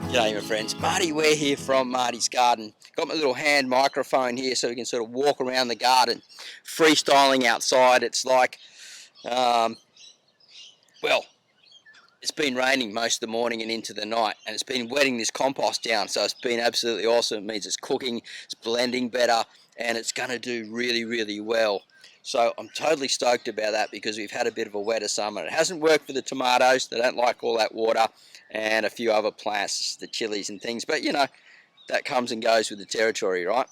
G'day my friends, Marty Ware here from Marty's Garden. Got my little hand microphone here so we can sort of walk around the garden, freestyling outside. It's like, well, it's been raining most of the morning and into the night, and it's been wetting this compost down, so it's been absolutely awesome. It means it's cooking, it's blending better, and it's going to do really, really well. So I'm totally stoked about that because we've had a bit of a wetter summer. It hasn't worked for the tomatoes, they don't like all that water, and a few other plants, the chilies and things, but you know, that comes and goes with the territory, right?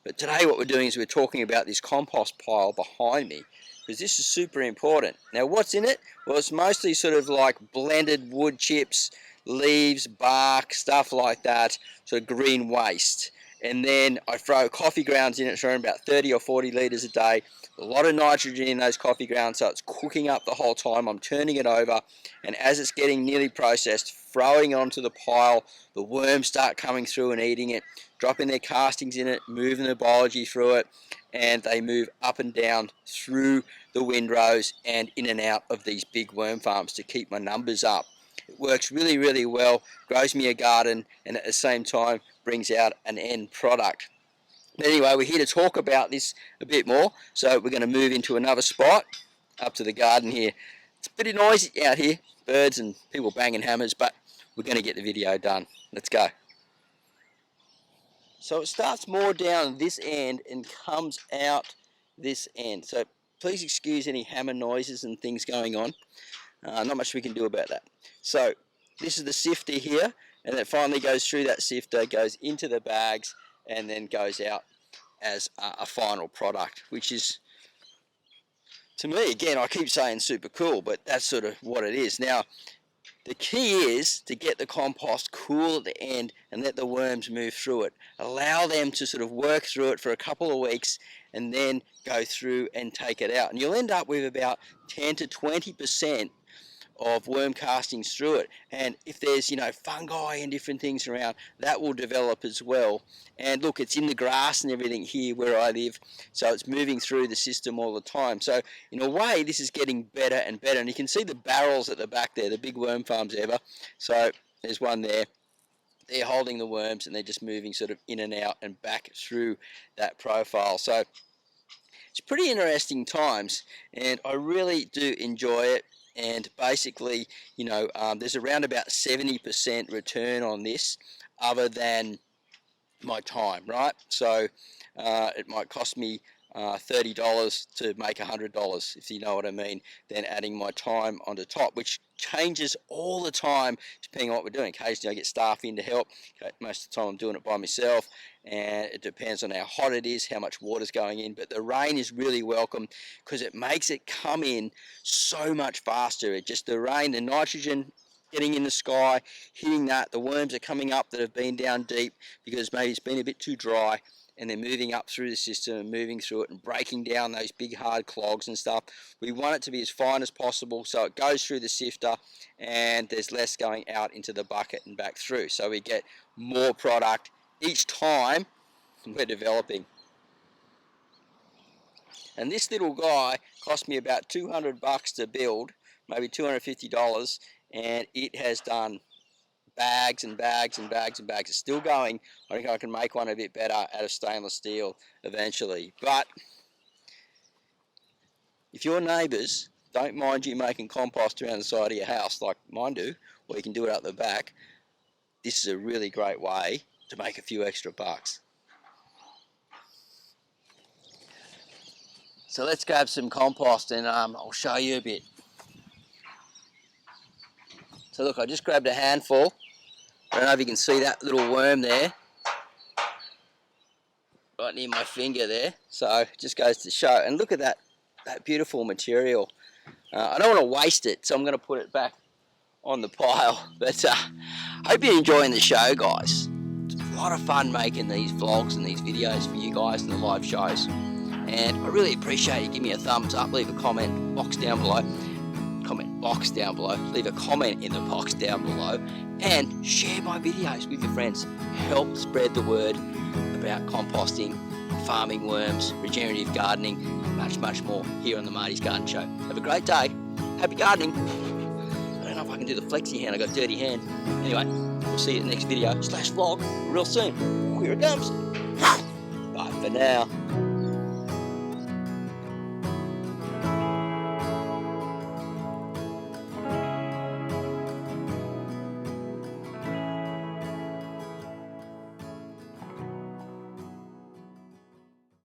But today what we're doing is we're talking about this compost pile behind me, because this is super important. Now what's in it? Well, it's mostly sort of like blended wood chips, leaves, bark, stuff like that, sort of green waste. And then I throw coffee grounds in it, throwing about 30 or 40 litres a day. A lot of nitrogen in those coffee grounds, so it's cooking up the whole time. I'm turning it over, and as it's getting nearly processed, throwing it onto the pile, the worms start coming through and eating it, dropping their castings in it, moving the biology through it, and they move up and down through the windrows and in and out of these big worm farms to keep my numbers up. It works really, really well, grows me a garden, and at the same time brings out an end product. But anyway, we're here to talk about this a bit more, so we're going to move into another spot up to the garden here. It's a bit noisy out here, birds and people banging hammers, but we're going to get the video done. Let's go. So it starts more down this end and comes out this end. So please excuse any hammer noises and things going on. Not much we can do about that. So this is the sifter here, and it finally goes through that sifter, goes into the bags, and then goes out as a final product, which is, to me, again, I keep saying super cool, but that's sort of what it is. Now, the key is to get the compost cool at the end and let the worms move through it. Allow them to sort of work through it for a couple of weeks and then go through and take it out. And you'll end up with about 10 to 20% of worm castings through it, and if there's, you know, fungi and different things around, that will develop as well. And look, it's in the grass and everything here where I live, so it's moving through the system all the time. So in a way, this is getting better and better, and you can see the barrels at the back there, the big worm farms ever. So there's one there. They're holding the worms and they're just moving sort of in and out and back through that profile. So it's pretty interesting times, and I really do enjoy it. And basically, you know, there's around about 70% return on this, other than my time, right? So it might cost me $30 to make $100, if you know what I mean, then adding my time on the top, which changes all the time depending on what we're doing. Occasionally I get staff in to help. Most of the time I'm doing it by myself, and it depends on how hot it is, how much water's going in. But the rain is really welcome because it makes it come in so much faster. It just, the rain, the nitrogen getting in the sky, hitting that, the worms are coming up that have been down deep because maybe it's been a bit too dry, and they're moving up through the system and moving through it and breaking down those big hard clogs and stuff. We want it to be as fine as possible, so it goes through the sifter and there's less going out into the bucket and back through, so we get more product each time we're developing. And this little guy cost me about $200 to build, maybe $250, and it has done bags and bags and bags and bags. It's still going. I think I can make one a bit better out of stainless steel eventually. But if your neighbours don't mind you making compost around the side of your house like mine do, or you can do it up the back, this is a really great way to make a few extra bucks. So let's grab some compost and I'll show you a bit. So look, I just grabbed a handful. I don't know if you can see that little worm there, right near my finger there. So it just goes to show. And look at that beautiful material. I don't want to waste it, so I'm going to put it back on the pile. But I hope you're enjoying the show, guys. It's a lot of fun making these vlogs and these videos for you guys and the live shows. And I really appreciate you. Give me a thumbs up, leave a comment box down below. Leave a comment in the box down below, and share my videos with your friends. Help spread the word about composting, farming worms, regenerative gardening, and much more here on the Marty's Garden Show. Have a great day. Happy gardening. I don't know if I can do the flexi hand. I got a dirty hand. Anyway. We'll see you in the next video /vlog real soon. Here it comes. Bye for now.